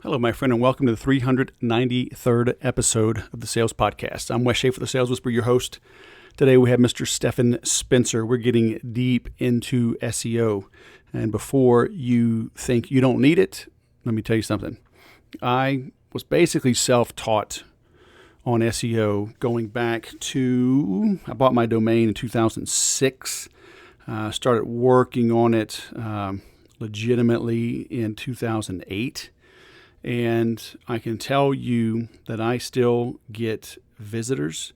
Hello, my friend, and welcome to the 393rd episode of the Sales Podcast. I'm Wes Schaefer, the Sales Whisperer, your host. Today we have Mr. Stephan Spencer. We're getting deep into SEO. And before you think you don't need it, let me tell you something. I was basically self-taught on SEO going back to, I bought my domain in 2006, started working on it legitimately in 2008. And I can tell you that I still get visitors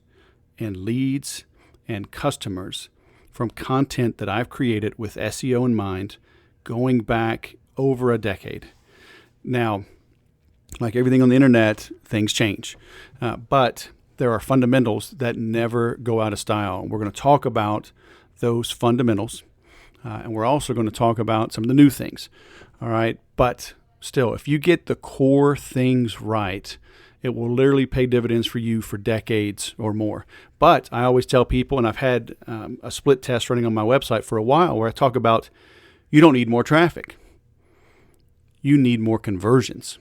and leads and customers from content that I've created with SEO in mind going back over a decade. Now, like everything on the internet, things change. But there are fundamentals that never go out of style. We're going to talk about those fundamentals. And we're also going to talk about some of the new things. All right. But still, if you get the core things right, it will literally pay dividends for you for decades or more. But I always tell people, and I've had a split test running on my website for a while where I talk about you don't need more traffic. You need more conversions.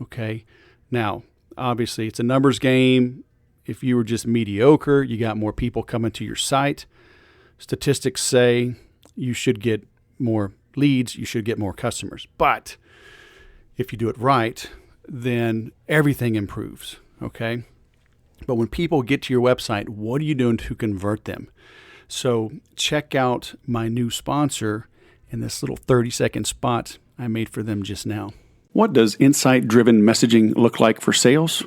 Okay? Now, obviously, it's a numbers game. If you were just mediocre, you got more people coming to your site. Statistics say you should get more leads, you should get more customers. But if you do it right, then everything improves, okay? But when people get to your website, what are you doing to convert them? So check out my new sponsor in this little 30-second spot I made for them just now. What does insight-driven messaging look like for sales?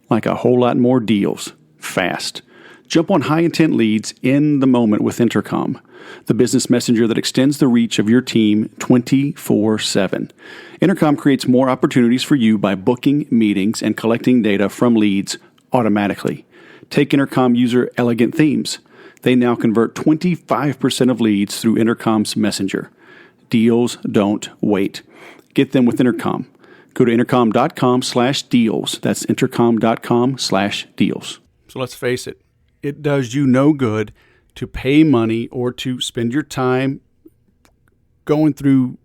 Like a whole lot more deals, fast. Jump on high-intent leads in the moment with Intercom, the business messenger that extends the reach of your team 24/7. Intercom creates more opportunities for you by booking meetings and collecting data from leads automatically. Take Intercom user Elegant Themes. They now convert 25% of leads through Intercom's messenger. Deals don't wait. Get them with Intercom. Go to intercom.com/deals. That's intercom.com/deals. So let's face it. It does you no good to pay money or to spend your time going through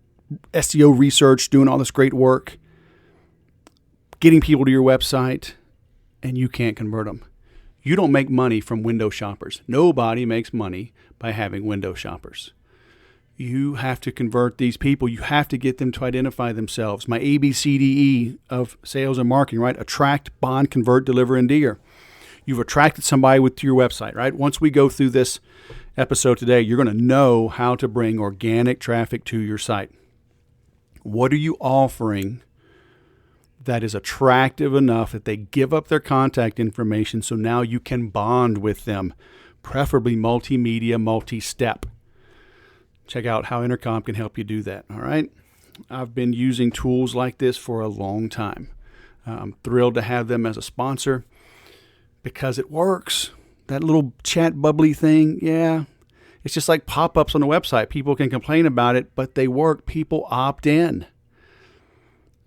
SEO research, doing all this great work, getting people to your website, and you can't convert them. You don't make money from window shoppers. Nobody makes money by having window shoppers. You have to convert these people. You have to get them to identify themselves. My ABCDE of sales and marketing, right? Attract, bond, convert, deliver, endear. You've attracted somebody to your website, right? Once we go through this episode today, you're going to know how to bring organic traffic to your site. What are you offering that is attractive enough that they give up their contact information so now you can bond with them, preferably multimedia, multi-step. Check out how Intercom can help you do that, all right? I've been using tools like this for a long time. I'm thrilled to have them as a sponsor. Because it works. That little chat bubbly thing, yeah. It's just like pop-ups on the website. People can complain about it, but they work. People opt in.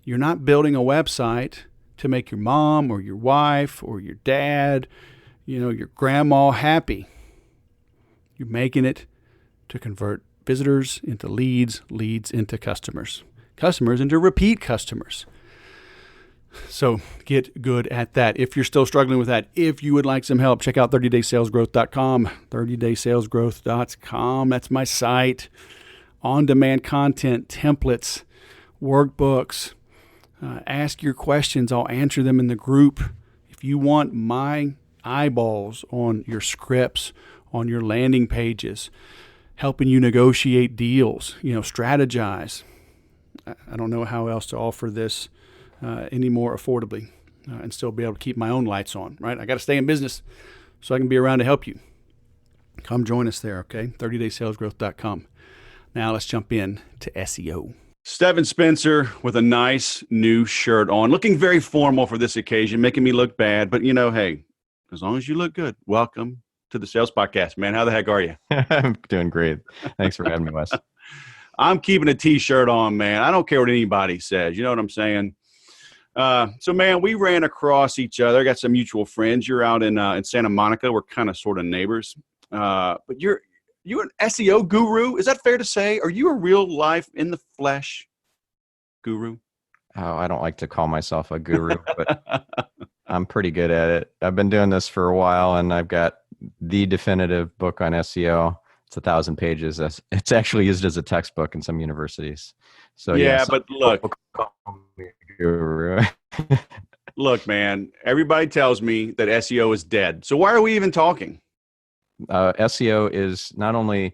You're not building a website to make your mom or your wife or your dad, your grandma happy. You're making it to convert visitors into leads, leads into customers, customers into repeat customers. So get good at that. If you're still struggling with that, if you would like some help, check out 30daysalesgrowth.com, 30daysalesgrowth.com. That's my site. On-demand content, templates, workbooks. Ask your questions. I'll answer them in the group. If you want my eyeballs on your scripts, on your landing pages, helping you negotiate deals, strategize. I don't know how else to offer this any more affordably and still be able to keep my own lights on, right? I got to stay in business so I can be around to help you. Come join us there, okay? 30daysalesgrowth.com. Now let's jump in to SEO. Stephan Spencer with a nice new shirt on, looking very formal for this occasion, making me look bad. But, hey, as long as you look good, welcome to the Sales Podcast, man. How the heck are you? I'm doing great. Thanks for having me, Wes. I'm keeping a T-shirt on, man. I don't care what anybody says. You know what I'm saying? So, man, we ran across each other. I got some mutual friends. You're out in Santa Monica. We're kind of sort of neighbors. But you're an SEO guru. Is that fair to say? Are you a real life in the flesh guru? oh, I don't like to call myself a guru, but I'm pretty good at it. I've been doing this for a while, and I've got the definitive book on SEO. It's 1,000 pages. It's actually used as a textbook in some universities. So yeah, Yeah, some but people call me a guru. look, man, everybody tells me that SEO is dead. So why are we even talking? SEO is not only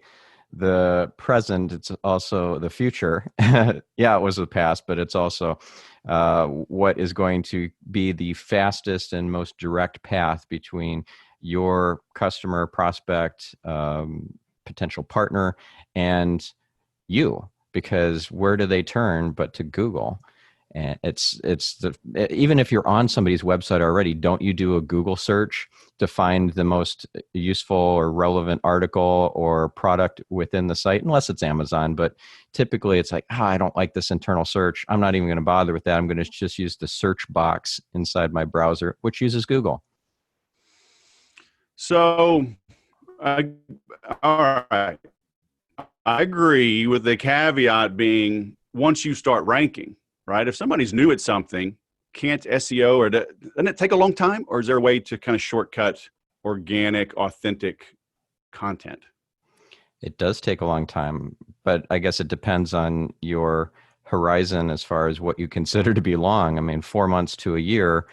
the present, it's also the future. Yeah, it was the past, but it's also what is going to be the fastest and most direct path between your customer, prospect, potential partner, and you. Because where do they turn but to Google? And even if you're on somebody's website already, don't you do a Google search to find the most useful or relevant article or product within the site, unless it's Amazon. But typically it's like, I don't like this internal search. I'm not even going to bother with that. I'm going to just use the search box inside my browser, which uses Google. So, I, all right. I agree with the caveat being once you start ranking, right? If somebody's new at something, can't SEO or doesn't it take a long time, or is there a way to kind of shortcut organic, authentic content? It does take a long time, but I guess it depends on your horizon as far as what you consider to be long. I mean, 4 months to a year,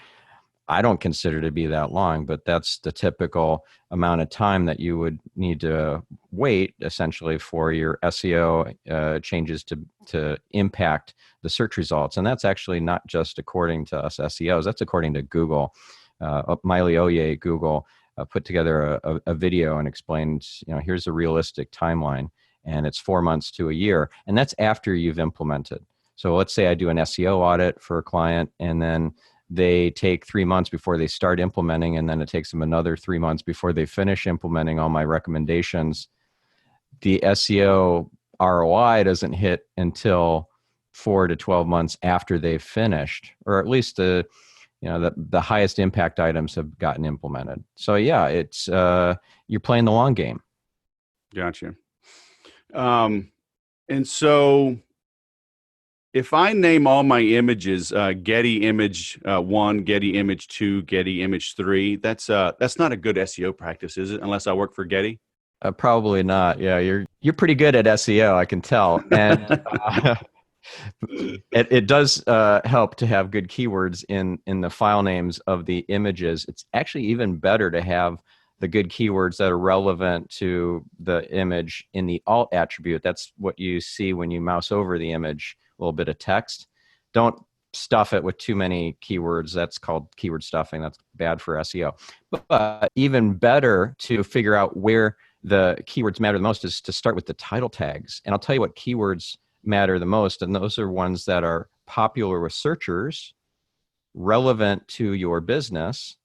I don't consider to be that long, but that's the typical amount of time that you would need to wait essentially for your SEO changes to impact the search results. And that's actually not just according to us SEOs, that's according to Google. Miley Oye, Google, put together a video and explained, here's a realistic timeline, and it's 4 months to a year. And that's after you've implemented. So let's say I do an SEO audit for a client, and then they take 3 months before they start implementing, and then it takes them another 3 months before they finish implementing all my recommendations. The SEO ROI doesn't hit until 4 to 12 months after they've finished, or at least the highest impact items have gotten implemented. So yeah, it's you're playing the long game. Gotcha. And so if I name all my images, Getty image 1, Getty image 2, Getty image 3, that's not a good SEO practice, is it? Unless I work for Getty. Probably not. Yeah, you're pretty good at SEO, I can tell, and it does help to have good keywords in the file names of the images. It's actually even better to have the good keywords that are relevant to the image in the alt attribute. That's what you see when you mouse over the image, a little bit of text. Don't stuff it with too many keywords. That's called keyword stuffing. That's bad for SEO. But even better to figure out where the keywords matter the most is to start with the title tags. And I'll tell you what keywords matter the most, and those are ones that are popular with searchers, relevant to your business,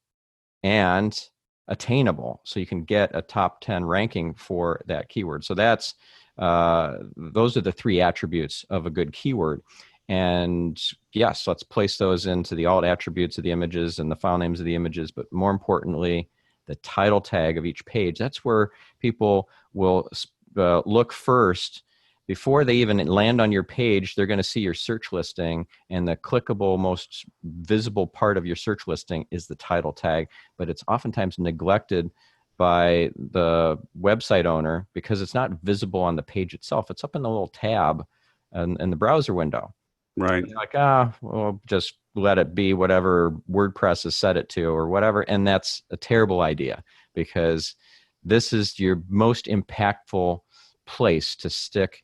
and attainable, so you can get a top 10 ranking for that keyword. So that's those are the three attributes of a good keyword. And yes, let's place those into the alt attributes of the images and the file names of the images, but more importantly, the title tag of each page. That's where people will look first. Before they even land on your page, they're going to see your search listing, and the clickable, most visible part of your search listing is the title tag, but it's oftentimes neglected by the website owner because it's not visible on the page itself. It's up in the little tab in the browser window. Right. Like, well, just let it be whatever WordPress has set it to or whatever. And that's a terrible idea, because this is your most impactful place to stick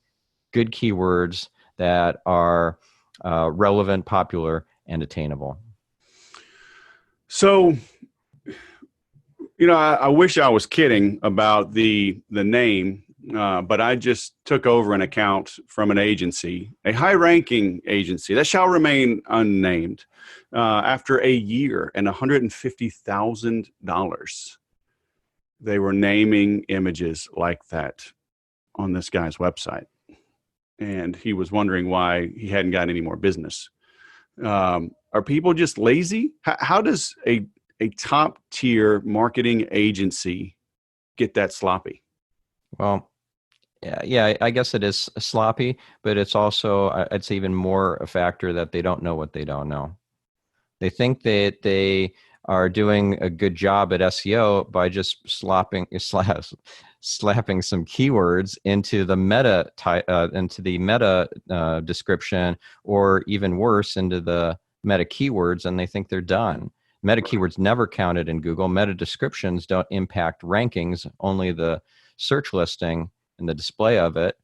good keywords that are relevant, popular, and attainable. So, I wish I was kidding about the name, but I just took over an account from an agency, a high-ranking agency that shall remain unnamed, after a year and $150,000. They were naming images like that on this guy's website, and he was wondering why he hadn't gotten any more business. Are people just lazy? How does a top tier marketing agency get that sloppy? Well, Yeah, I guess it is sloppy, but it's also, I'd say, even more a factor that they don't know what they don't know. They think that they are doing a good job at SEO by just slapping some keywords into the meta description, or even worse, into the meta keywords, and they think they're done. Meta keywords never counted in Google. Meta descriptions don't impact rankings, only the search listing and the display of it.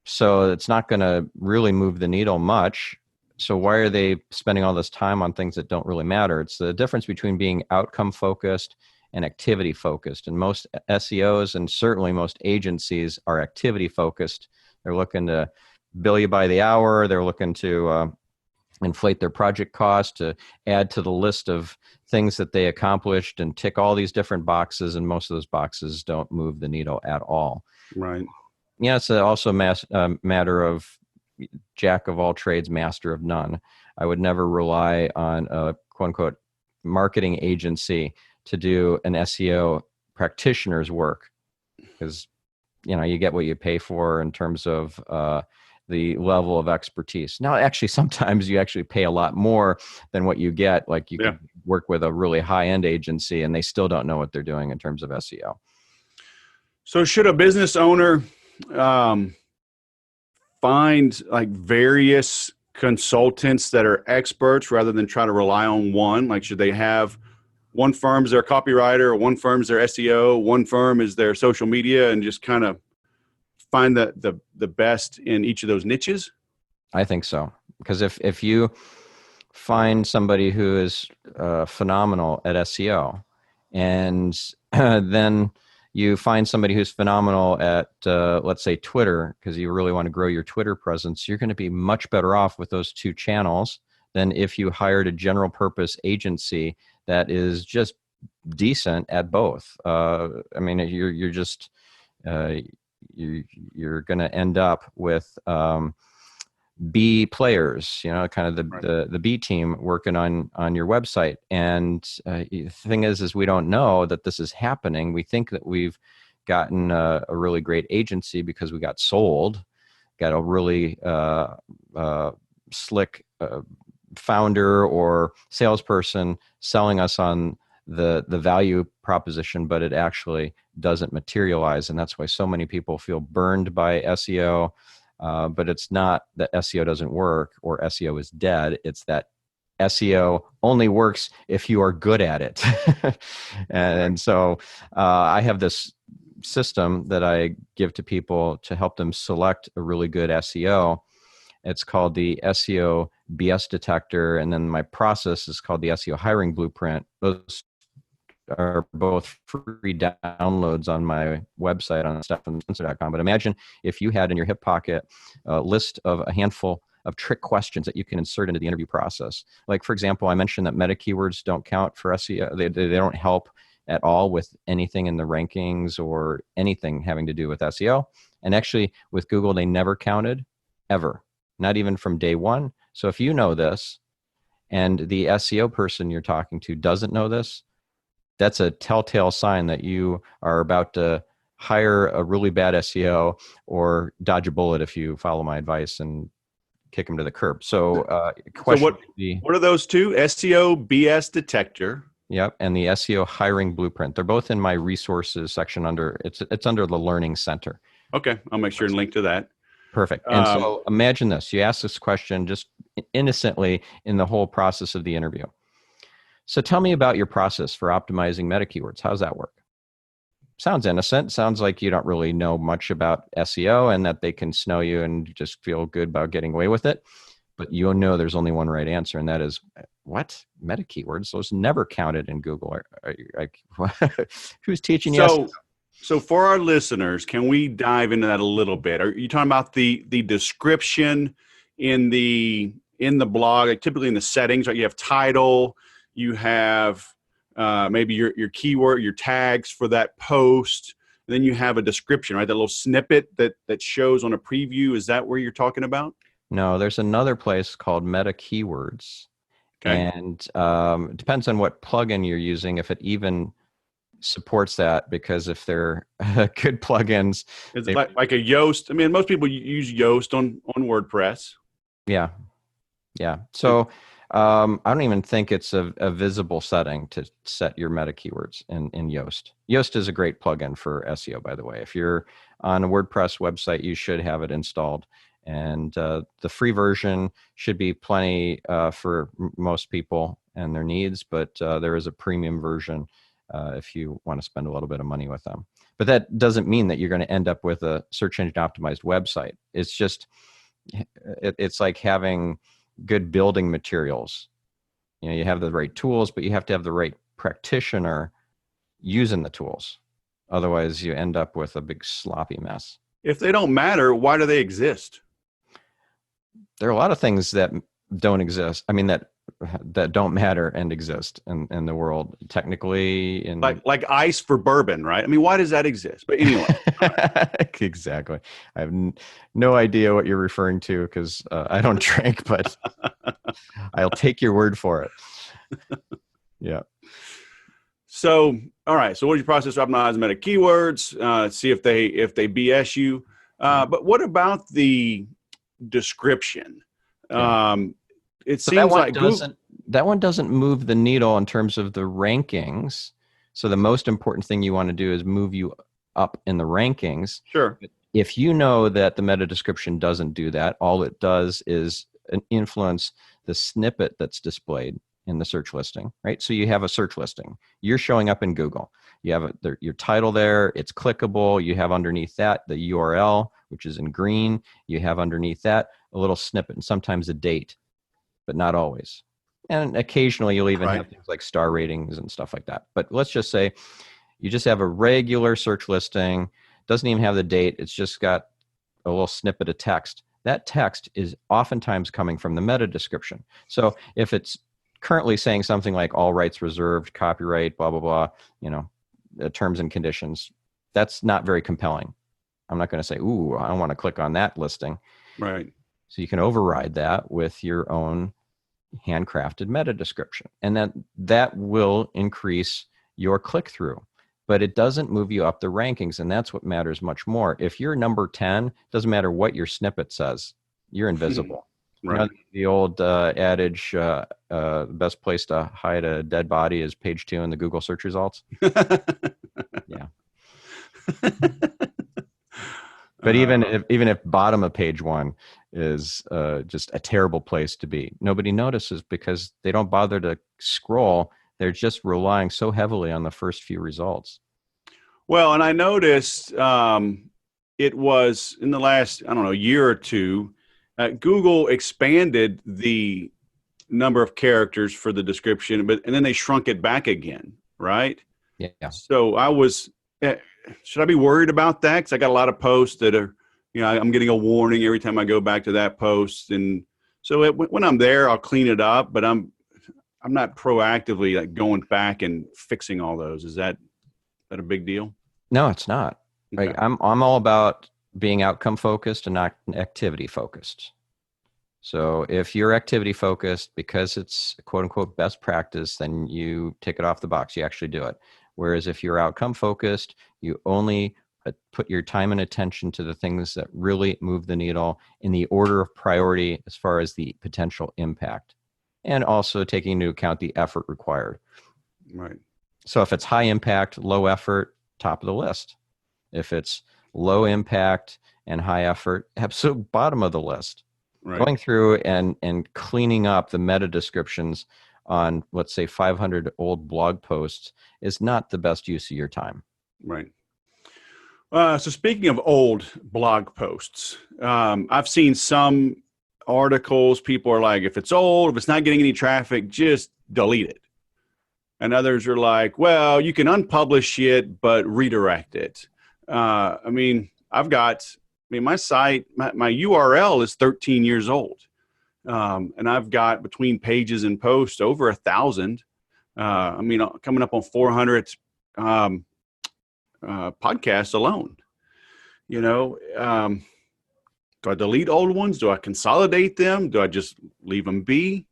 So it's not going to really move the needle much. So why are they spending all this time on things that don't really matter? It's the difference between being outcome focused and activity focused. And most SEOs, and certainly most agencies, are activity focused. They're looking to bill you by the hour. They're looking to inflate their project cost, to add to the list of things that they accomplished and tick all these different boxes. And most of those boxes don't move the needle at all. Right. Yeah, it's also a matter of jack of all trades, master of none. I would never rely on a quote unquote marketing agency to do an SEO practitioner's work, because you get what you pay for in terms of the level of expertise. Now, actually, sometimes you actually pay a lot more than what you get. Like you could work with a really high-end agency and they still don't know what they're doing in terms of SEO. So should a business owner find like various consultants that are experts rather than try to rely on one? Like, should they have one firm as their copywriter, or one firm as their SEO, one firm is their social media, and just kind of find the best in each of those niches? I think so. Because if you find somebody who is phenomenal at SEO, and then you find somebody who's phenomenal at, let's say, Twitter, because you really want to grow your Twitter presence, you're going to be much better off with those two channels than if you hired a general purpose agency that is just decent at both. I mean, you're just you're going to end up with B players, kind of the B team working on your website. And the thing is we don't know that this is happening. We think that we've gotten a really great agency because we got sold, got a really slick founder or salesperson selling us on the value proposition, but it actually doesn't materialize. And that's why so many people feel burned by SEO. But it's not that SEO doesn't work or SEO is dead. It's that SEO only works if you are good at it. and so I have this system that I give to people to help them select a really good SEO. It's called the SEO BS detector. And then my process is called the SEO hiring blueprint. Those are both free downloads on my website on stephanspencer.com. But imagine if you had in your hip pocket a list of a handful of trick questions that you can insert into the interview process. Like, for example, I mentioned that meta keywords don't count for SEO. They don't help at all with anything in the rankings or anything having to do with SEO. And actually, with Google, they never counted, ever, not even from day one. So if you know this and the SEO person you're talking to doesn't know this, that's a telltale sign that you are about to hire a really bad SEO or dodge a bullet if you follow my advice and kick them to the curb. So, what are those two? SEO BS detector. Yep, and the SEO hiring blueprint. They're both in my resources section it's under the Learning Center. Okay, I'll make sure and link to that. Perfect. And so imagine this. You ask this question just innocently in the whole process of the interview. So tell me about your process for optimizing meta keywords. How does that work? Sounds innocent. Sounds like you don't really know much about SEO and that they can snow you and just feel good about getting away with it. But you know there's only one right answer, and that is, what? Meta keywords? Those never counted in Google. Who's teaching you? So for our listeners, can we dive into that a little bit? Are you talking about the description in the blog, like typically in the settings, right? You have title, you have maybe your keyword, your tags for that post. And then you have a description, right? That little snippet that shows on a preview. Is that where you're talking about? No, there's another place called Meta Keywords. Okay. And it depends on what plugin you're using, if it even supports that, because if they're good plugins, It's they, like a Yoast. I mean, most people use Yoast on WordPress. yeah, yeah. It, So I don't even think it's a visible setting to set your meta keywords in Yoast. Yoast is a great plugin for SEO, by the way. If you're on a WordPress website, you should have it installed. And the free version should be plenty for most people and their needs, but there is a premium version if you want to spend a little bit of money with them. But that doesn't mean that you're going to end up with a search engine optimized website. It's just, it's like having good building materials. You know, you have the right tools, but you have to have the right practitioner using the tools. Otherwise, you end up with a big sloppy mess. if they don't matter, why do they exist? There are a lot of things that don't exist. I mean, that don't matter and exist in the world technically. In Like ice for bourbon, right? I mean, why does that exist? But anyway. Exactly. I have no idea what you're referring to, because I don't drink, but I'll take your word for it. Yeah. So, all right. So, what is your process for optimizing meta keywords? See if they BS you. But what about the description? Yeah. It So seems like that one doesn't move the needle in terms of the rankings. So the most important thing you want to do is move you up in the rankings. Sure. If you know that the meta description doesn't do that, all it does is influence the snippet that's displayed in the search listing, right? So you have a search listing. You're showing up in Google. You have your title there. It's clickable. You have underneath that the URL, which is in green. You have underneath that a little snippet and sometimes a date, but not always. And occasionally you'll even have things like star ratings and stuff like that. But let's just say you just have a regular search listing, doesn't even have the date. It's just got a little snippet of text. That text is oftentimes coming from the meta description. So if it's currently saying something like all rights reserved, copyright, blah, blah, blah, terms and conditions, that's not very compelling. I'm not going to say, ooh, I don't want to click on that listing. Right. So you can override that with your own handcrafted meta description. And that will increase your click-through. But it doesn't move you up the rankings, and that's what matters much more. If you're number 10, doesn't matter what your snippet says, you're invisible. Right. The old adage, best place to hide a dead body is page 2 in the Google search results. Yeah. But even if bottom of page 1 is just a terrible place to be, nobody notices because they don't bother to scroll. They're just relying so heavily on the first few results. Well, and I noticed it was in the last, I don't know, year or two, Google expanded the number of characters for the description, and then they shrunk it back again, right? Yeah. So I was, should I be worried about that? Because I got a lot of posts that are, I'm getting a warning every time I go back to that post, and so when I'm there, I'll clean it up, but I'm not proactively like going back and fixing all those. Is that a big deal? No, it's not. Okay. Like I'm all about being outcome focused and not activity focused. So if you're activity focused because it's quote unquote best practice, then you tick it off the box. You actually do it. Whereas if you're outcome focused, you only put your time and attention to the things that really move the needle in the order of priority as far as the potential impact, and also taking into account the effort required. Right. So if it's high impact, low effort, top of the list. If it's low impact and high effort, absolute bottom of the list. Right. Going through and cleaning up the meta descriptions on, let's say, 500 old blog posts is not the best use of your time. Right. So speaking of old blog posts, I've seen some articles, people are like, if it's old, if it's not getting any traffic, just delete it. And others are like, well, you can unpublish it, but redirect it. My site, my URL is 13 years old. And I've got between pages and posts over 1,000. Coming up on 400 podcasts alone. Do I delete old ones? Do I consolidate them? Do I just leave them be?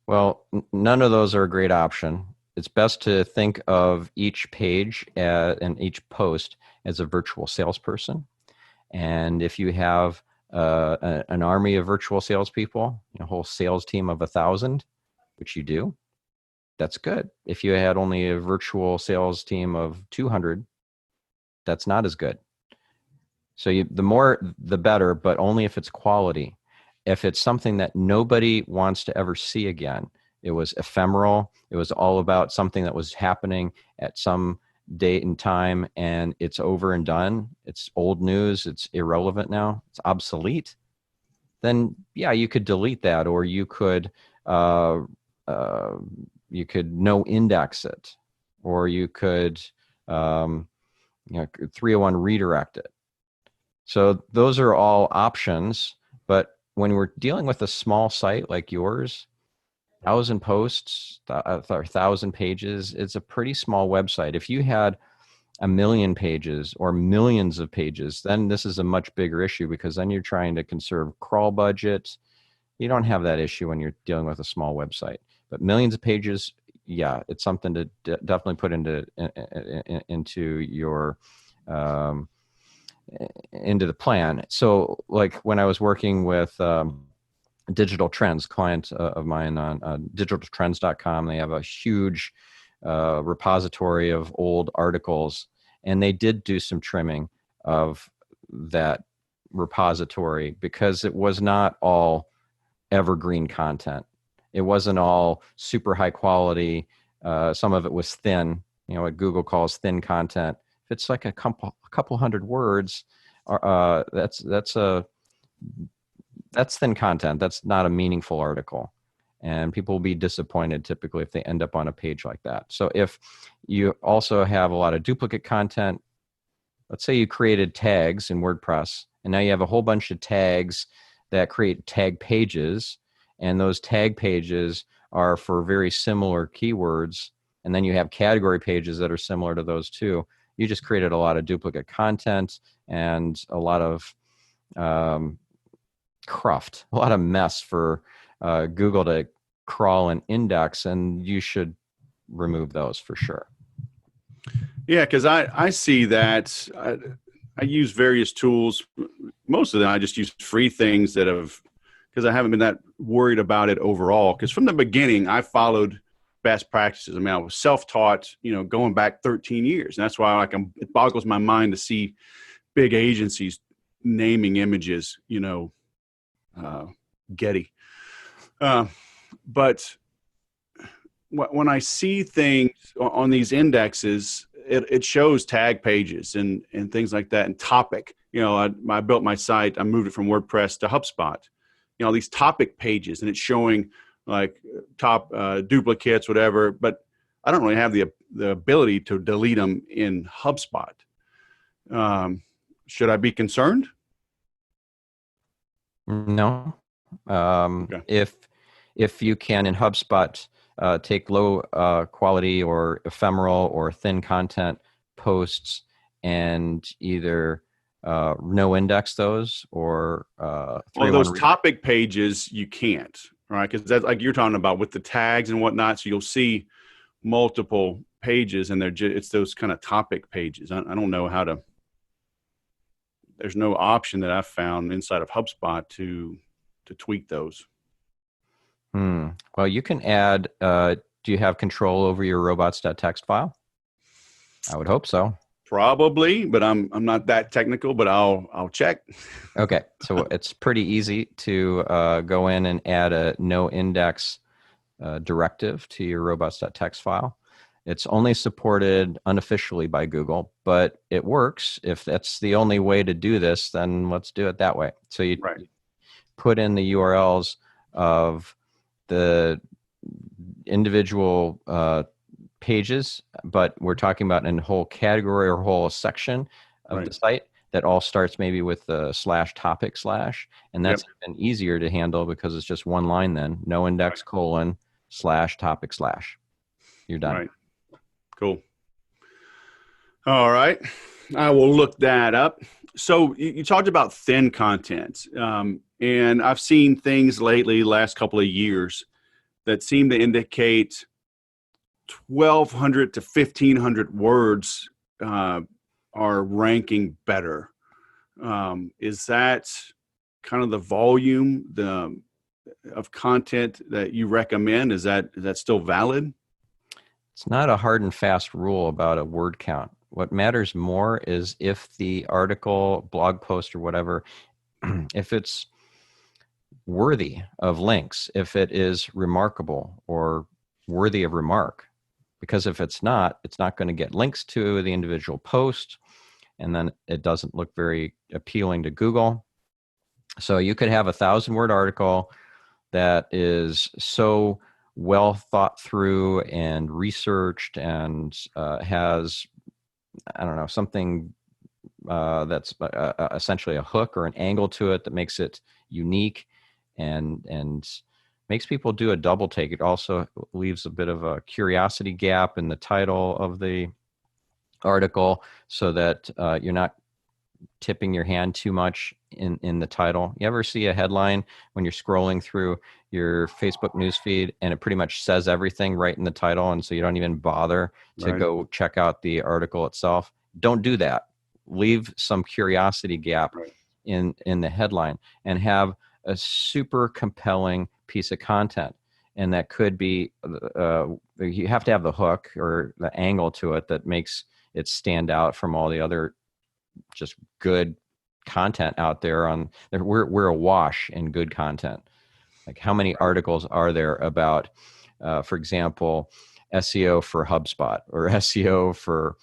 Well, none of those are a great option. it's best to think of each page and each post as a virtual salesperson. And if you have an army of virtual salespeople, a whole sales team of 1,000, which you do, that's good. If you had only a virtual sales team of 200, that's not as good. So the more, the better, but only if it's quality. If it's something that nobody wants to ever see again, it was ephemeral, it was all about something that was happening at some date and time, and it's over and done, it's old news, it's irrelevant now, it's obsolete, then yeah, you could delete that, or you could no index it, or you could 301 redirect it. So those are all options. But when we're dealing with a small site like yours, 1,000 posts, 1,000 pages, it's a pretty small website. If you had 1,000,000 pages or millions of pages, then this is a much bigger issue, because then you're trying to conserve crawl budget. You don't have that issue when you're dealing with a small website. But millions of pages, yeah, it's something to definitely put into your into the plan. So like when I was working with Digital Trends, client of mine on digitaltrends.com, they have a huge repository of old articles, and they did do some trimming of that repository because it was not all evergreen content. It wasn't all super high quality. Some of it was thin, what Google calls thin content. If it's like a couple hundred words, that's thin content. That's not a meaningful article. And people will be disappointed typically if they end up on a page like that. So if you also have a lot of duplicate content, let's say you created tags in WordPress, and now you have a whole bunch of tags that create tag pages, and those tag pages are for very similar keywords, and then you have category pages that are similar to those too. You just created a lot of duplicate content and a lot of cruft, a lot of mess for Google to crawl and index, and you should remove those for sure. Yeah, because I see that. I use various tools. Most of them I just use free things because I haven't been that worried about it overall. Because from the beginning, I followed best practices. I mean, I was self-taught, going back 13 years. And that's why it boggles my mind to see big agencies naming images, Getty. But when I see things on these indexes, it shows tag pages and things like that, and topic. I built my site. I moved it from WordPress to HubSpot. These topic pages, and it's showing like top duplicates, whatever. But I don't really have the ability to delete them in HubSpot. Should I be concerned? No. Okay. If you can in HubSpot take low quality or ephemeral or thin content posts and either no index those or those topic pages you can't, right? Because that's like you're talking about with the tags and whatnot. So you'll see multiple pages, and it's those kind of topic pages. I don't know how to. There's no option that I've found inside of HubSpot to tweak those. Well, you can add. Do you have control over your robots.txt file? I would hope so. Probably, but I'm not that technical. But I'll check. Okay, so it's pretty easy to go in and add a no index directive to your robots.txt file. It's only supported unofficially by Google, but it works. If that's the only way to do this, then let's do it that way. So you put in the URLs of the individual pages, but we're talking about in a whole category or whole section of the site that all starts maybe with the /topic/, and that's even easier to handle because it's just one line then, no index : /topic/. You're done. Right. Cool. All right. I will look that up. So you talked about thin content, and I've seen things lately, last couple of years, that seem to indicate 1,200 to 1,500 words are ranking better. Is that kind of the volume of content that you recommend? Is that still valid? It's not a hard and fast rule about a word count. What matters more is if the article, blog post, or whatever, if it's worthy of links, if it is remarkable or worthy of remark. Because if it's not going to get links to the individual post, and then it doesn't look very appealing to Google. So you could have a 1,000-word article that is so well thought through and researched and has, I don't know, something that's essentially a hook or an angle to it that makes it unique and makes people do a double take. It also leaves a bit of a curiosity gap in the title of the article so that you're not tipping your hand too much in the title. You ever see a headline when you're scrolling through your Facebook newsfeed and it pretty much says everything right in the title, and so you don't even bother to go check out the article itself? Don't do that. Leave some curiosity gap in the headline and have a super compelling piece of content. And that could be, you have to have the hook or the angle to it that makes it stand out from all the other just good content out there. We're awash in good content. Like, how many articles are there about, for example, SEO for HubSpot or SEO for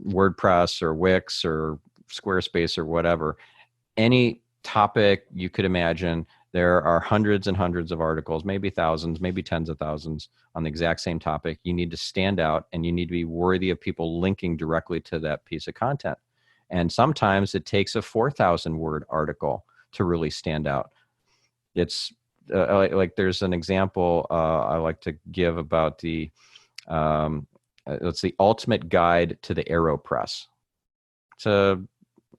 WordPress or Wix or Squarespace or whatever? Any topic you could imagine, there are hundreds and hundreds of articles, maybe thousands, maybe tens of thousands on the exact same topic. You need to stand out and you need to be worthy of people linking directly to that piece of content. And sometimes it takes a 4,000-word article to really stand out. It's like there's an example I like to give about the ultimate guide to the AeroPress.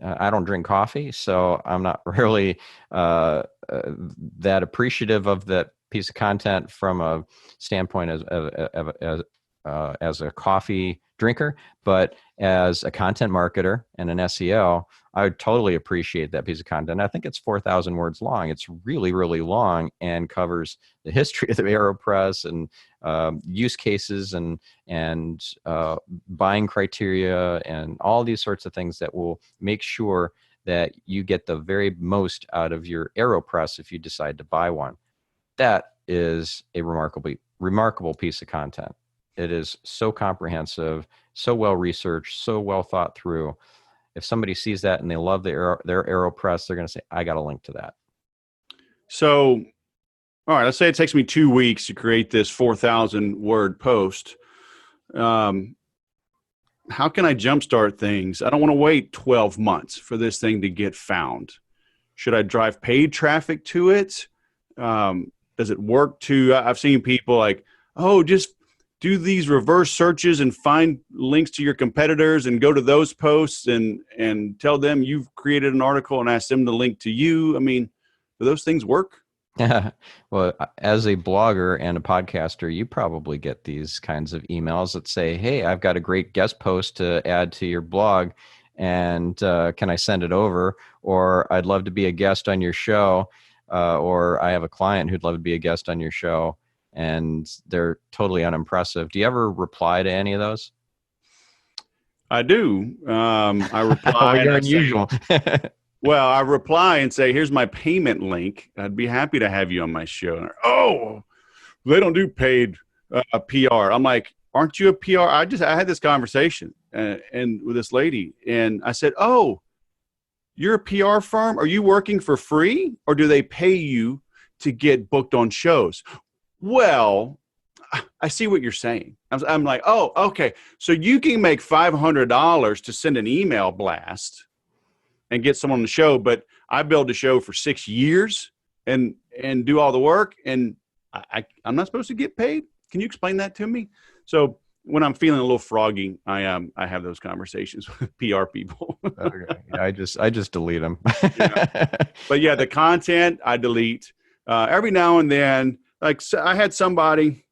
I don't drink coffee, so I'm not really that appreciative of that piece of content from a standpoint as a coffee drinker, but as a content marketer and an SEO, I would totally appreciate that piece of content. I think it's 4,000 words long. It's really, really long and covers the history of the AeroPress and use cases and buying criteria and all these sorts of things that will make sure that you get the very most out of your AeroPress if you decide to buy one. That is a remarkable piece of content. It is so comprehensive, so well researched, so well thought through. If somebody sees that and they love their AeroPress, they're going to say, I got a link to that. So, all right, let's say it takes me 2 weeks to create this 4,000-word post. How can I jumpstart things? I don't want to wait 12 months for this thing to get found. Should I drive paid traffic to it? Does it work I've seen people like, just do these reverse searches and find links to your competitors and go to those posts and tell them you've created an article and ask them to link to you. I mean, do those things work? Well, as a blogger and a podcaster, you probably get these kinds of emails that say, hey, I've got a great guest post to add to your blog, and can I send it over? Or I'd love to be a guest on your show, or I have a client who'd love to be a guest on your show, and they're totally unimpressive. Do you ever reply to any of those? I do. I reply. Well, you're unusual. Well, I reply and say, here's my payment link. I'd be happy to have you on my show. Oh, they don't do paid PR. I'm like, aren't you a PR? I had this conversation and with this lady, and I said, oh, you're a PR firm? Are you working for free, or do they pay you to get booked on shows? Well, I see what you're saying. I'm like, oh, okay. So you can make $500 to send an email blast and get someone on the show, but I build a show for 6 years and do all the work, and I'm not supposed to get paid? Can you explain that to me? So when I'm feeling a little froggy, I have those conversations with PR people. Okay. Yeah, I just delete them. Yeah. But yeah, the content I delete every now and then. Like, I had somebody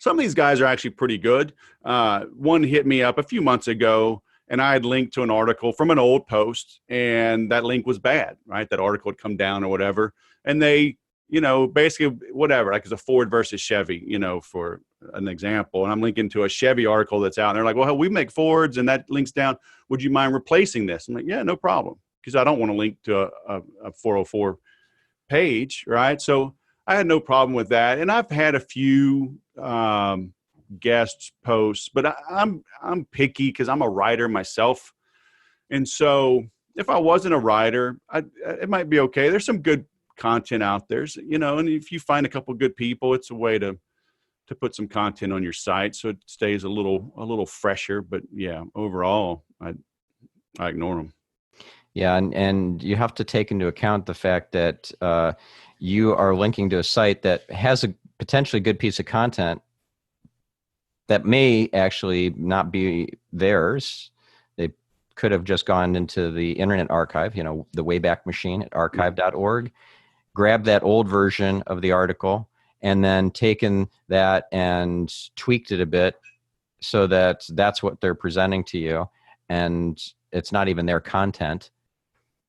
some of these guys are actually pretty good. One hit me up a few months ago, and I had linked to an article from an old post, and that link was bad, right? That article had come down or whatever. And they, basically whatever, like it's a Ford versus Chevy, for an example. And I'm linking to a Chevy article that's out. And they're like, well, we make Fords, and that link's down. Would you mind replacing this? I'm like, yeah, no problem. Because I don't want to link to a 404 page, right? So I had no problem with that. And I've had a few guest posts, but I'm picky because I'm a writer myself. And so if I wasn't a writer, it might be okay. There's some good content out there, and if you find a couple good people, it's a way to put some content on your site so it stays a little fresher. But yeah, overall, I ignore them. Yeah, and you have to take into account the fact that you are linking to a site that has a potentially good piece of content that may actually not be theirs. They could have just gone into the Internet Archive, the Wayback Machine at archive.org, grabbed that old version of the article, and then taken that and tweaked it a bit so that that's what they're presenting to you. And it's not even their content.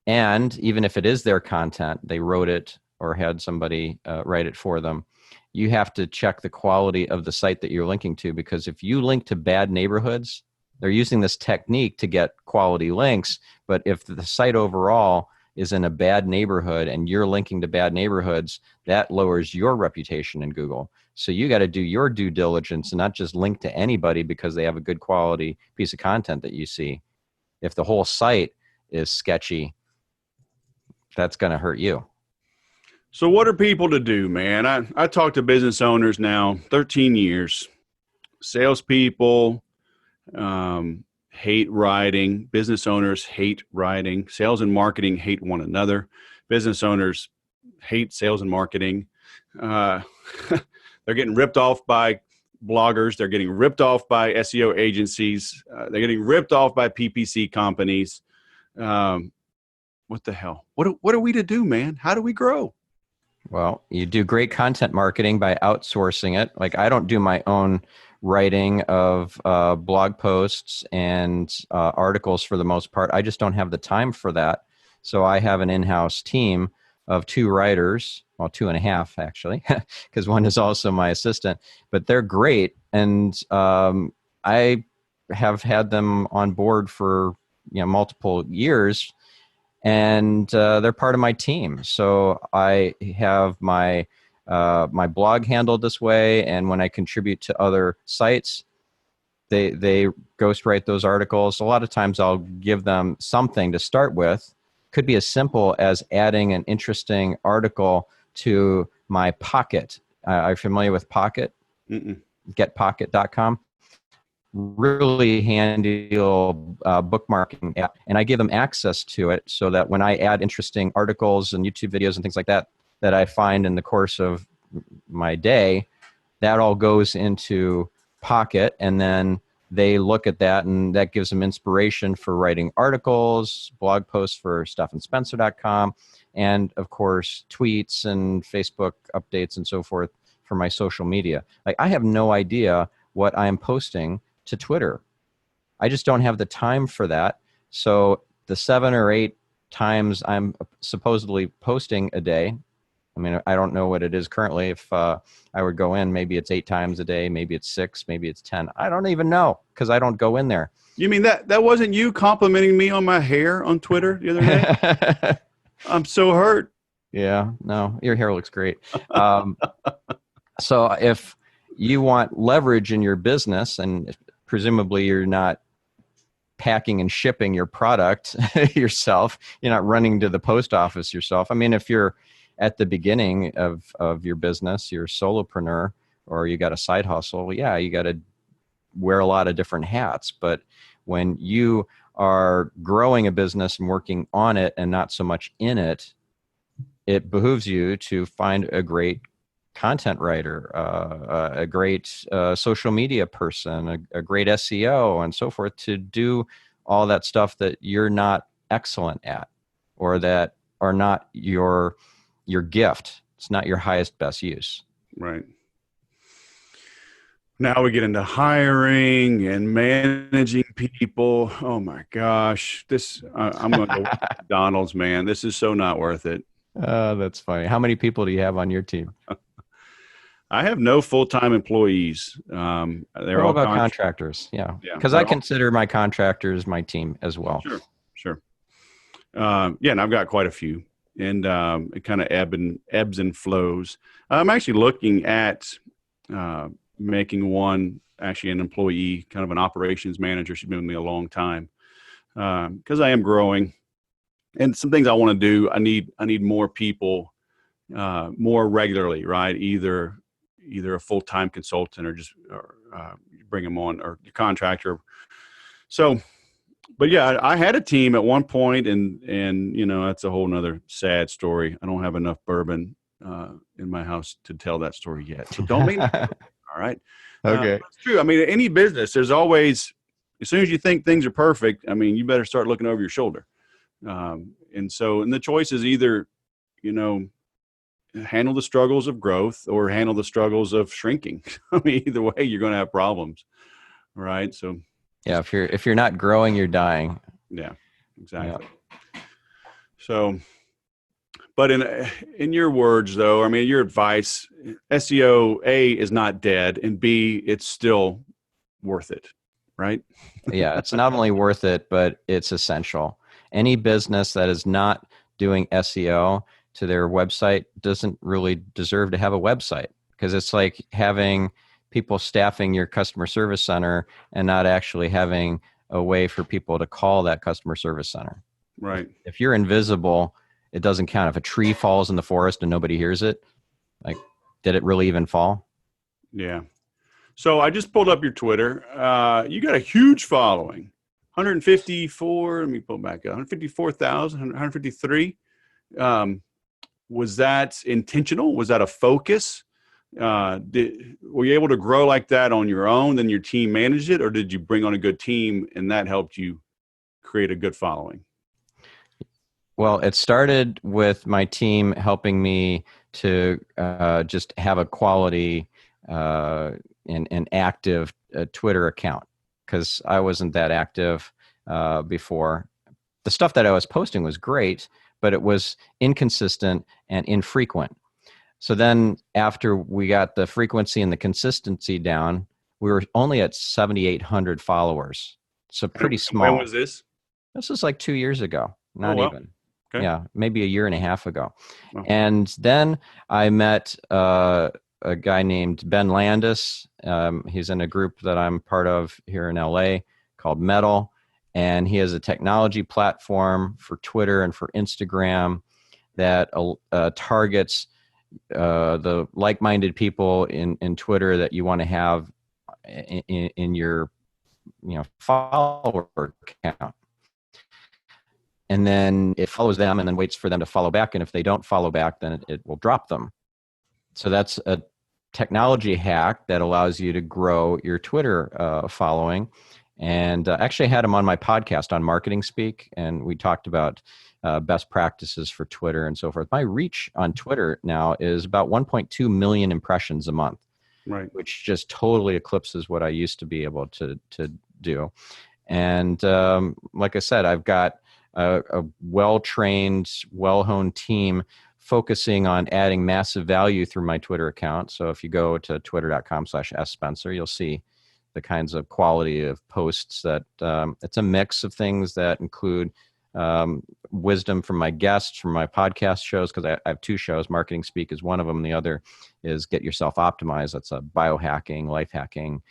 And even if it is their content, they wrote it or had somebody write it for them, you have to check the quality of the site that you're linking to, because if you link to bad neighborhoods, they're using this technique to get quality links. But if the site overall is in a bad neighborhood and you're linking to bad neighborhoods, that lowers your reputation in Google. So you got to do your due diligence and not just link to anybody because they have a good quality piece of content that you see. If the whole site is sketchy, that's going to hurt you. So what are people to do, man? I talk to business owners now, 13 years. Salespeople hate writing. Business owners hate writing. Sales and marketing hate one another. Business owners hate sales and marketing. They're getting ripped off by bloggers. They're getting ripped off by SEO agencies. They're getting ripped off by PPC companies. What the hell? What are we to do, man? How do we grow? Well, you do great content marketing by outsourcing it. Like, I don't do my own writing of blog posts and articles for the most part. I just don't have the time for that. So I have an in-house team of 2 writers, well, 2.5 actually, because one is also my assistant, but they're great. And I have had them on board for multiple years, and they're part of my team. So I have my blog handled this way, and when I contribute to other sites, they ghostwrite those articles. A lot of times I'll give them something to start with. Could be as simple as adding an interesting article to my Pocket. Are you familiar with Pocket? Mm-mm. Getpocket.com. Really handy little bookmarking app, and I give them access to it so that when I add interesting articles and YouTube videos and things like that I find in the course of my day, that all goes into Pocket, and then they look at that, and that gives them inspiration for writing articles, blog posts for stephanspencer.com, and of course tweets and Facebook updates and so forth for my social media. Like, I have no idea what I'm posting to Twitter. I just don't have the time for that. So the 7 or 8 times I'm supposedly posting a day, I mean, I don't know what it is currently. If I would go in, maybe it's 8 times a day, maybe it's 6, maybe it's 10. I don't even know, because I don't go in there. You mean that wasn't you complimenting me on my hair on Twitter the other day? I'm so hurt. Yeah, no, your hair looks great. So if you want leverage in your business, and presumably you're not packing and shipping your product yourself, you're not running to the post office yourself. I mean, if you're at the beginning of your business, you're a solopreneur, or you got a side hustle, yeah, you got to wear a lot of different hats. But when you are growing a business and working on it and not so much in it, it behooves you to find a great content writer, a great social media person, a great SEO, and so forth, to do all that stuff that you're not excellent at, or that are not your gift. It's not your highest, best use. Right. Now we get into hiring and managing people. Oh my gosh, I'm going to go to McDonald's, man. This is so not worth it. That's funny. How many people do you have on your team? I have no full-time employees. They're What all about contractors? Yeah, Yeah, because I consider my contractors my team as well. sure. Yeah, and I've got quite a few, and it kind of ebbs and flows. I'm actually looking at making one actually an employee, kind of an operations manager. She's been with me a long time because I am growing, and some things I want to do. I need more people more regularly, right? Either a full-time consultant or just bring them on or your contractor. So, but yeah, I had a team at one point, and that's a whole nother sad story. I don't have enough bourbon in my house to tell that story yet. So don't make me. All right. Okay. It's true. I mean, any business, there's always, as soon as you think things are perfect, I mean, you better start looking over your shoulder. And the choice is either, handle the struggles of growth or handle the struggles of shrinking. I mean, either way, you're going to have problems. Right. So, yeah, if you're not growing, you're dying. Yeah, exactly. Yeah. So, but in your words, though, I mean, your advice, SEO, A, is not dead, and B, it's still worth it, right? Yeah, it's not only worth it, but it's essential. Any business that is not doing SEO to their website doesn't really deserve to have a website, because it's like having people staffing your customer service center and not actually having a way for people to call that customer service center. Right. If you're invisible, it doesn't count. If a tree falls in the forest and nobody hears it, like, did it really even fall? Yeah. So I just pulled up your Twitter. You got a huge following, 154. Let me pull back up. 154,000, 153. Was that intentional? Was that a focus? Were you able to grow like that on your own, then your team managed it, or did you bring on a good team and that helped you create a good following? Well, it started with my team helping me to just have a quality and active Twitter account, because I wasn't that active before. The stuff that I was posting was great, but it was inconsistent and infrequent. So then after we got the frequency and the consistency down, we were only at 7,800 followers. So pretty small. When was this? This was like 2 years ago, not even. Okay. Yeah, maybe a year and a half ago. Wow. And then I met a guy named Ben Landis. He's in a group that I'm part of here in LA called Metal. And he has a technology platform for Twitter and for Instagram that targets the like-minded people in Twitter that you want to have in your follower count. And then it follows them and then waits for them to follow back. And if they don't follow back, then it will drop them. So that's a technology hack that allows you to grow your Twitter following. And actually I had him on my podcast on Marketing Speak, and we talked about best practices for Twitter and so forth. My reach on Twitter now is about 1.2 million impressions a month, right? Which just totally eclipses what I used to be able to do. And like I said, I've got a well-trained, well-honed team focusing on adding massive value through my Twitter account. So if you go to twitter.com/SSpencer, you'll see the kinds of quality of posts that it's a mix of things that include wisdom from my guests, from my podcast shows, because I have two shows. Marketing Speak is one of them. The other is Get Yourself Optimized. That's a biohacking, life hacking,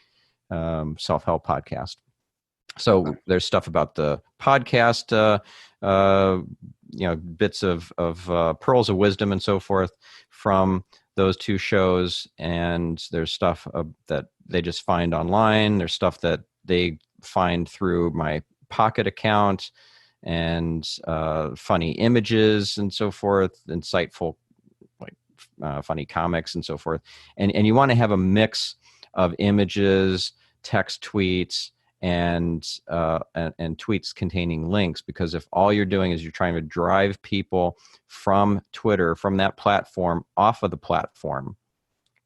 self-help podcast. So there's stuff about the podcast, bits of pearls of wisdom and so forth from those two shows. And there's stuff that they just find online. There's stuff that they find through my Pocket account, and funny images and so forth, insightful, funny comics and so forth. And you want to have a mix of images, text tweets, and tweets containing links, because if all you're doing is you're trying to drive people from Twitter, from that platform, off of the platform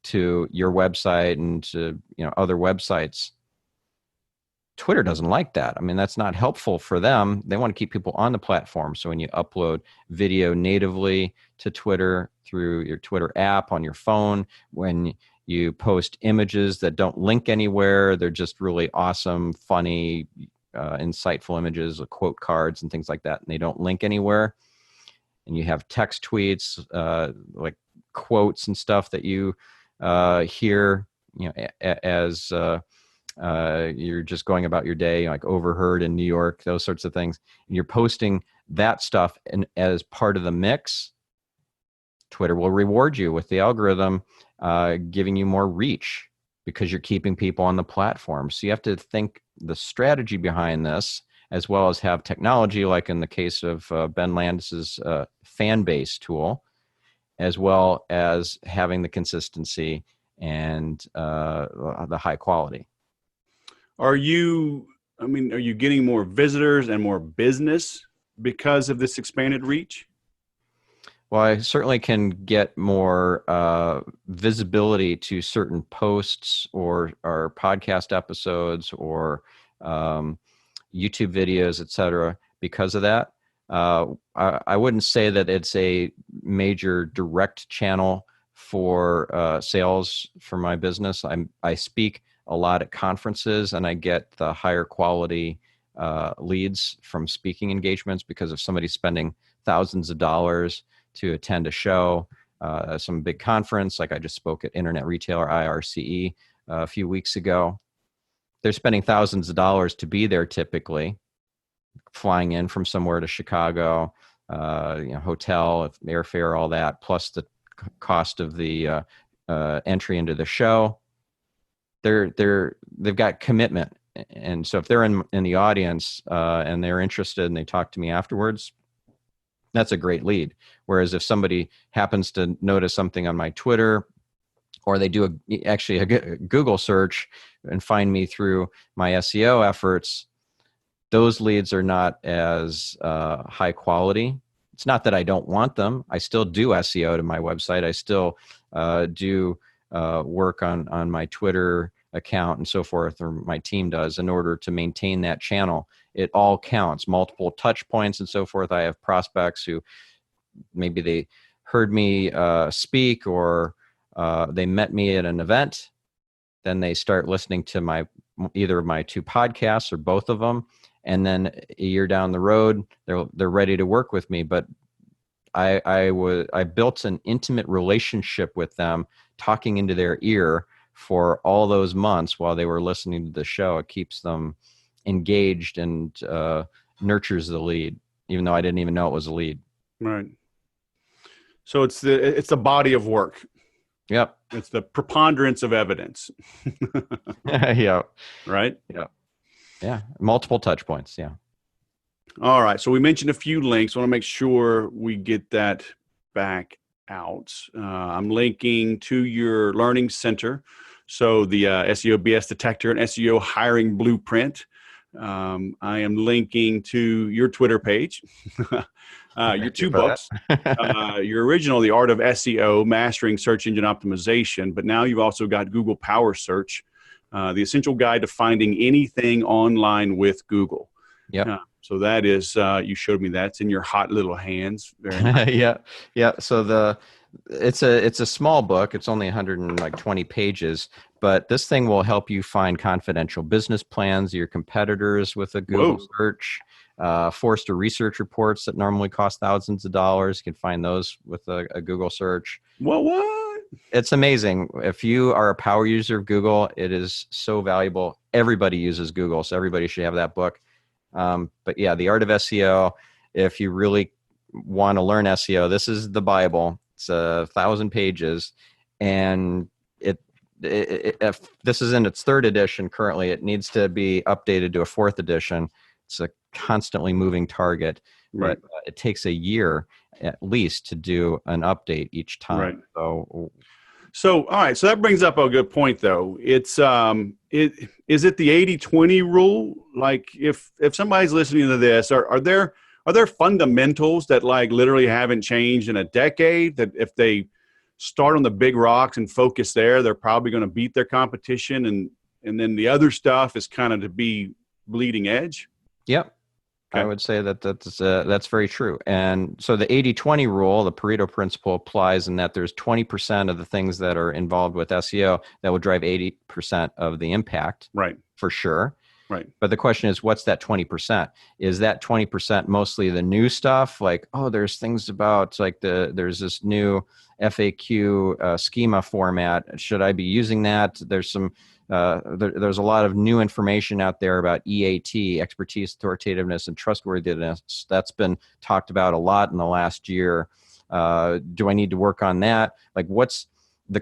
to your website and to other websites. Twitter doesn't like that. I mean, that's not helpful for them. They want to keep people on the platform. So when you upload video natively to Twitter through your Twitter app on your phone, when you post images that don't link anywhere, they're just really awesome, funny, insightful images, quote cards and things like that, and they don't link anywhere. And you have text tweets, like quotes and stuff that you hear, as you're just going about your day, like overheard in New York, those sorts of things. And you're posting that stuff, and as part of the mix, Twitter will reward you with the algorithm, giving you more reach because you're keeping people on the platform. So you have to think the strategy behind this, as well as have technology, like in the case of Ben Landis's fan base tool, as well as having the consistency and the high quality. Are you getting more visitors and more business because of this expanded reach? Well, I certainly can get more visibility to certain posts or podcast episodes or YouTube videos, et cetera, because of that. I wouldn't say that it's a major direct channel for sales for my business. I speak a lot at conferences, and I get the higher quality leads from speaking engagements because of somebody spending thousands of dollars to attend a show, some big conference. Like I just spoke at Internet Retailer IRCE a few weeks ago. They're spending thousands of dollars to be there, typically flying in from somewhere to Chicago, hotel, airfare, all that, plus the cost of the entry into the show. They've got commitment, and so if they're in the audience and they're interested and they talk to me afterwards, that's a great lead. Whereas if somebody happens to notice something on my Twitter, or they do a Google search and find me through my SEO efforts, those leads are not as high quality. It's not that I don't want them. I still do SEO to my website. I still do work on my Twitter account and so forth, or my team does, in order to maintain that channel. It all counts, multiple touch points and so forth. I have prospects who maybe they heard me speak, or they met me at an event. Then they start listening to either of my two podcasts or both of them. And then a year down the road, they're ready to work with me. But I built an intimate relationship with them, talking into their ear for all those months while they were listening to the show. It keeps them engaged and nurtures the lead, even though I didn't even know it was a lead. Right. So it's the body of work. Yep. It's the preponderance of evidence. Yeah. Right? Yeah. Yeah. Multiple touch points. Yeah. All right. So we mentioned a few links. I want to make sure we get that back out. I'm linking to your learning center. So the SEO BS detector and SEO hiring blueprint. I am linking to your Twitter page, your two books, your original, The Art of SEO, Mastering Search Engine Optimization, but now you've also got Google Power Search, the essential guide to finding anything online with Google. Yeah. So that is, you showed me that's in your hot little hands. Very nice. Yeah. Yeah. So it's a small book. It's only 120 pages, but this thing will help you find confidential business plans, your competitors with a Google search, Forrester research reports that normally cost thousands of dollars. You can find those with a Google search. What? It's amazing. If you are a power user of Google, it is so valuable. Everybody uses Google, so everybody should have that book. But yeah, The Art of SEO, if you really want to learn SEO, this is the Bible. It's 1,000 pages, and if this is in its third edition currently, it needs to be updated to a fourth edition. It's a constantly moving target, Right. but it takes a year at least to do an update each time. Right. So all right. So that brings up a good point, though. It's is it the 80-20 rule? Like if somebody's listening to this, are there fundamentals that like literally haven't changed in a decade, that if they start on the big rocks and focus there, they're probably going to beat their competition. And then the other stuff is kind of to be bleeding edge. Yep. Okay. I would say that's very true. And so the 80-20 rule, the Pareto principle, applies in that there's 20% of the things that are involved with SEO that will drive 80% of the impact. Right. For sure. Right. But the question is, what's that 20%? Is that 20% mostly the new stuff? Like, oh, there's things about like there's this new FAQ schema format. Should I be using that? There's some there's a lot of new information out there about EAT, expertise, authoritativeness, and trustworthiness. That's been talked about a lot in the last year. Do I need to work on that? Like, what's the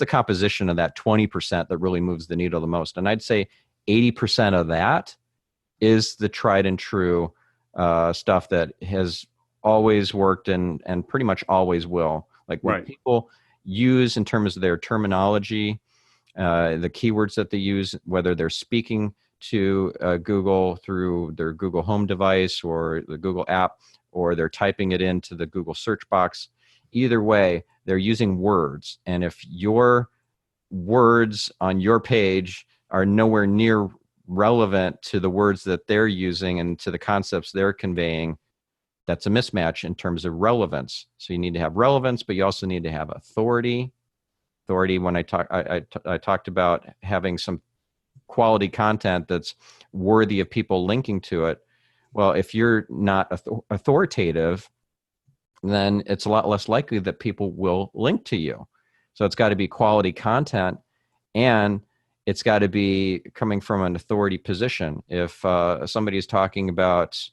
composition of that 20% that really moves the needle the most? And I'd say 80% of that is the tried and true stuff that has always worked and pretty much always will. Like what people use in terms of their terminology, the keywords that they use, whether they're speaking to Google through their Google Home device or the Google app, or they're typing it into the Google search box. Either way, they're using words. And if your words on your page are nowhere near relevant to the words that they're using and to the concepts they're conveying, that's a mismatch in terms of relevance. So you need to have relevance, but you also need to have authority. Authority, when I talked about having some quality content that's worthy of people linking to it. Well, if you're not authoritative, then it's a lot less likely that people will link to you. So it's got to be quality content, and it's got to be coming from an authority position. If somebody's talking about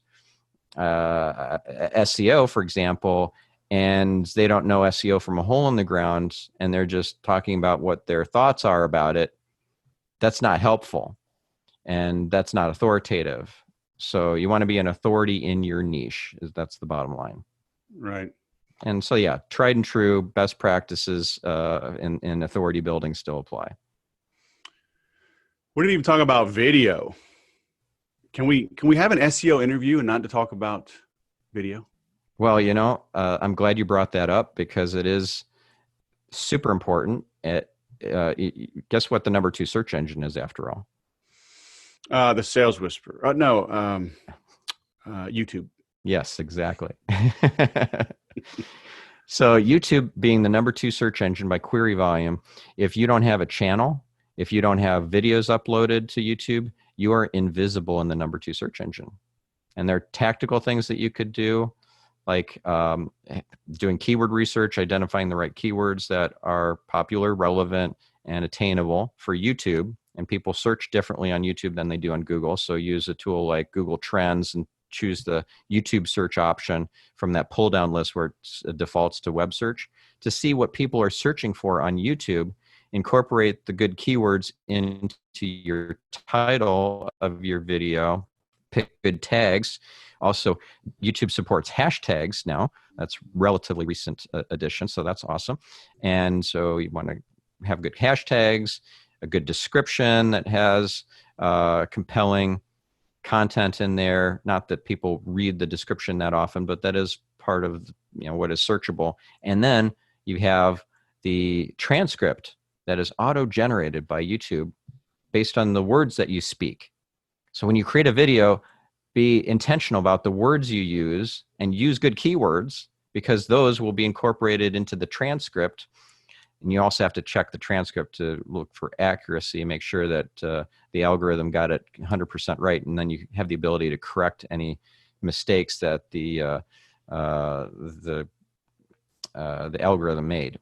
SEO, for example, and they don't know SEO from a hole in the ground, and they're just talking about what their thoughts are about it, that's not helpful, and that's not authoritative. So you want to be an authority in your niche. That's the bottom line. Right. And so, yeah, tried and true best practices in authority building still apply. We didn't even talk about video. Can we have an SEO interview and not to talk about video? Well, I'm glad you brought that up because it is super important. Guess what the number 2 search engine is after all? The Sales Whisperer. No, YouTube. Yes, exactly. So YouTube being the number 2 search engine by query volume, if you don't have a channel, if you don't have videos uploaded to YouTube, you are invisible in the number 2 search engine. And there are tactical things that you could do, like doing keyword research, identifying the right keywords that are popular, relevant, and attainable for YouTube. And people search differently on YouTube than they do on Google. So use a tool like Google Trends and choose the YouTube search option from that pull down list where it defaults to web search to see what people are searching for on YouTube. Incorporate the good keywords into your title of your video, pick good tags. Also, YouTube supports hashtags now. That's relatively recent addition, so that's awesome. And so you want to have good hashtags, a good description that has compelling content in there. Not that people read the description that often, but that is part of what is searchable. And then you have the transcript that is auto-generated by YouTube based on the words that you speak. So when you create a video, be intentional about the words you use and use good keywords because those will be incorporated into the transcript. And you also have to check the transcript to look for accuracy, make sure that the algorithm got it 100% right, and then you have the ability to correct any mistakes that the algorithm made.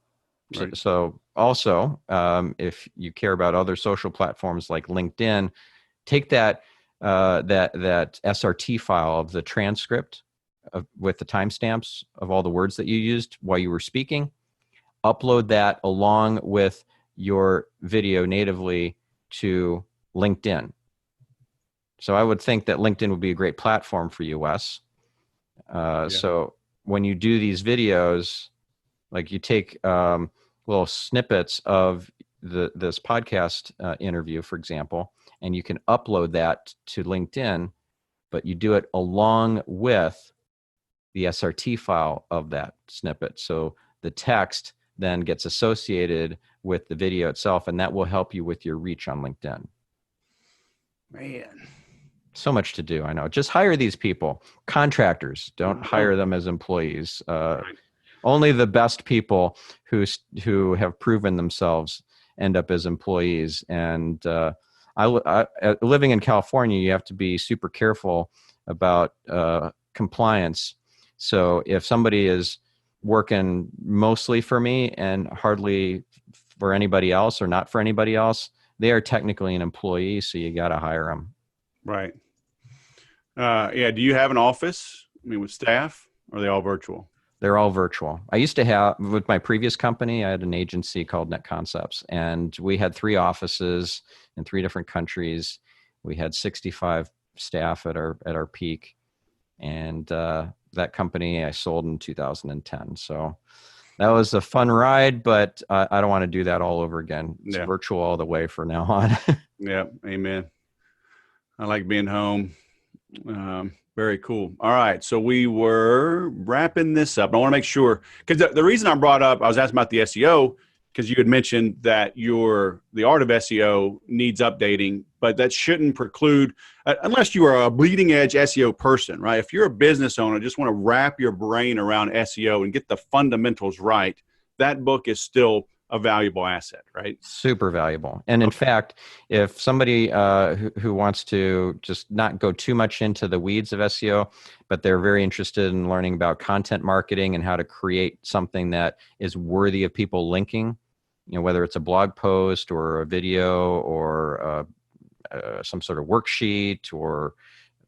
Right. So also, if you care about other social platforms like LinkedIn, take that SRT file of the transcript with the timestamps of all the words that you used while you were speaking, upload that along with your video natively to LinkedIn. So I would think that LinkedIn would be a great platform for you, Wes. So when you do these videos, like you take little snippets of this podcast interview, for example, and you can upload that to LinkedIn, but you do it along with the SRT file of that snippet. So the text then gets associated with the video itself, and that will help you with your reach on LinkedIn. Man. So much to do. I know. Just hire these people. Contractors. Don't hire them as employees. Only the best people who have proven themselves end up as employees. And living in California, you have to be super careful about compliance. So if somebody is working mostly for me and hardly for anybody else or not for anybody else, they are technically an employee. So you got to hire them. Right. Yeah. Do you have an office? I mean, with staff, or are they all virtual? They're all virtual. I used to have, with my previous company, I had an agency called Net Concepts, and we had 3 offices in 3 different countries. We had 65 staff at our peak, and that company I sold in 2010. So that was a fun ride, but I don't want to do that all over again. It's virtual all the way from now on. Yeah. Amen. I like being home. Very cool. All right. So we were wrapping this up. I want to make sure, because the reason I brought up, I was asking about the SEO, because you had mentioned that the art of SEO needs updating, but that shouldn't preclude, unless you are a bleeding edge SEO person, right? If you're a business owner, just want to wrap your brain around SEO and get the fundamentals right, that book is still a valuable asset, right? Super valuable. And in fact, if somebody who wants to just not go too much into the weeds of SEO, but they're very interested in learning about content marketing and how to create something that is worthy of people linking, whether it's a blog post or a video or some sort of worksheet or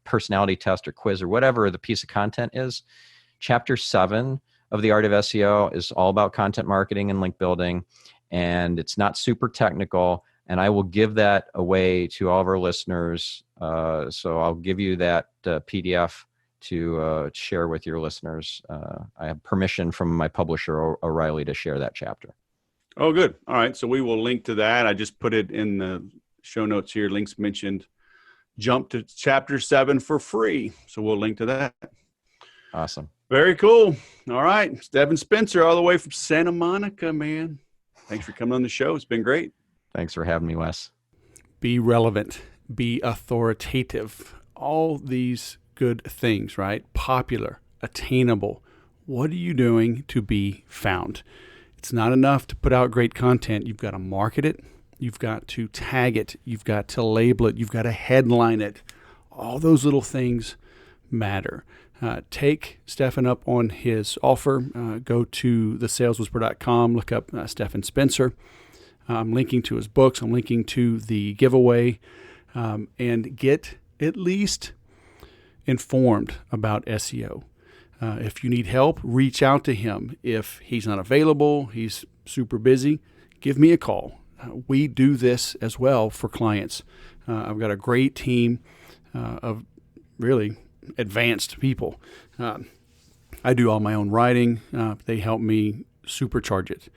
personality test or quiz or whatever the piece of content is, Chapter 7 of The Art of SEO is all about content marketing and link building, and it's not super technical, and I will give that away to all of our listeners. So I'll give you that PDF to share with your listeners. I have permission from my publisher, O'Reilly, to share that chapter. Oh, good. All right. So we will link to that. I just put it in the show notes here. Links mentioned. Jump to Chapter 7 for free. So we'll link to that. Awesome. Very cool. All right. Stephan Spencer, all the way from Santa Monica, man. Thanks for coming on the show. It's been great. Thanks for having me, Wes. Be relevant. Be authoritative. All these good things, right? Popular, attainable. What are you doing to be found? It's not enough to put out great content. You've got to market it. You've got to tag it. You've got to label it. You've got to headline it. All those little things matter. Take Stephan up on his offer. Go to thesaleswhisperer.com, look up Stephan Spencer. I'm linking to his books. I'm linking to the giveaway, and get at least informed about SEO. If you need help, reach out to him. If he's not available, he's super busy, give me a call. We do this as well for clients. I've got a great team of really advanced people. I do all my own writing. They help me supercharge it.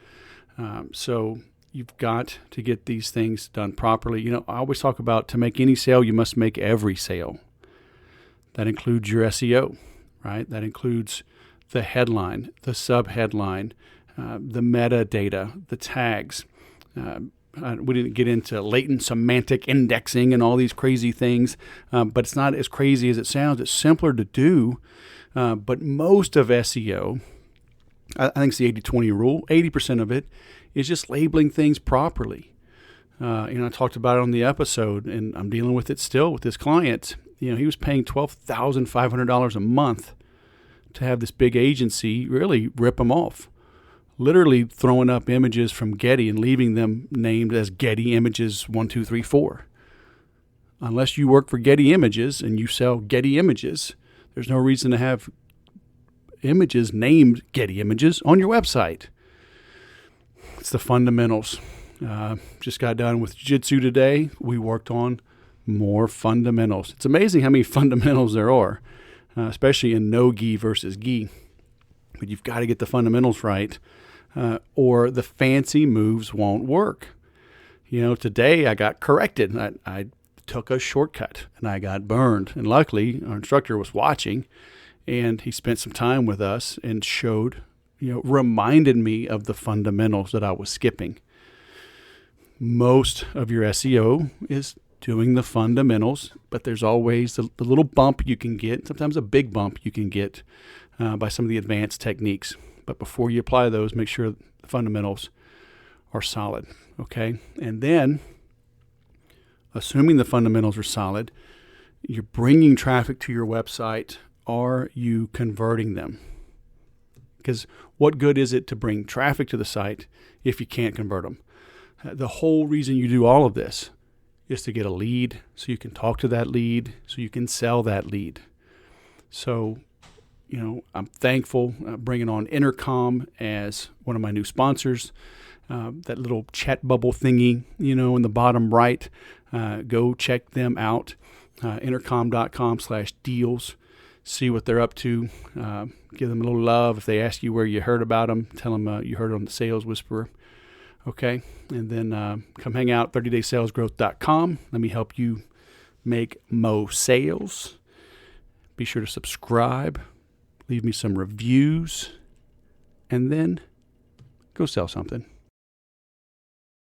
So you've got to get these things done properly. I always talk about, to make any sale, you must make every sale. That includes your SEO, right? That includes the headline, the sub-headline, the metadata, the tags. We didn't get into latent semantic indexing and all these crazy things, but it's not as crazy as it sounds. It's simpler to do, but most of SEO, I think it's the 80-20 rule. 80% of it is just labeling things properly. I talked about it on the episode, and I'm dealing with it still with this client. He was paying $12,500 a month to have this big agency really rip him off. Literally throwing up images from Getty and leaving them named as Getty Images 1, 2, 3, 4. Unless you work for Getty Images and you sell Getty Images, there's no reason to have images named Getty Images on your website. It's the fundamentals. Just got done with Jiu-Jitsu today. We worked on more fundamentals. It's amazing how many fundamentals there are, especially in no-gi versus gi. But you've got to get the fundamentals right, or the fancy moves won't work. Today I got corrected. I took a shortcut and I got burned. And luckily, our instructor was watching, and he spent some time with us and showed reminded me of the fundamentals that I was skipping. Most of your SEO is doing the fundamentals, but there's always the little bump you can get, sometimes a big bump you can get by some of the advanced techniques. But before you apply those, make sure the fundamentals are solid, okay? And then, assuming the fundamentals are solid, you're bringing traffic to your website. Are you converting them? Because what good is it to bring traffic to the site if you can't convert them? The whole reason you do all of this is to get a lead so you can talk to that lead, so you can sell that lead. So, I'm thankful bringing on Intercom as one of my new sponsors. That little chat bubble thingy, in the bottom right. Go check them out. Intercom.com/deals. See what they're up to. Give them a little love. If they ask you where you heard about them, tell them you heard it on the Sales Whisperer. Okay, and then come hang out 30daysalesgrowth.com. Let me help you make mo sales. Be sure to subscribe, leave me some reviews, and then go sell something.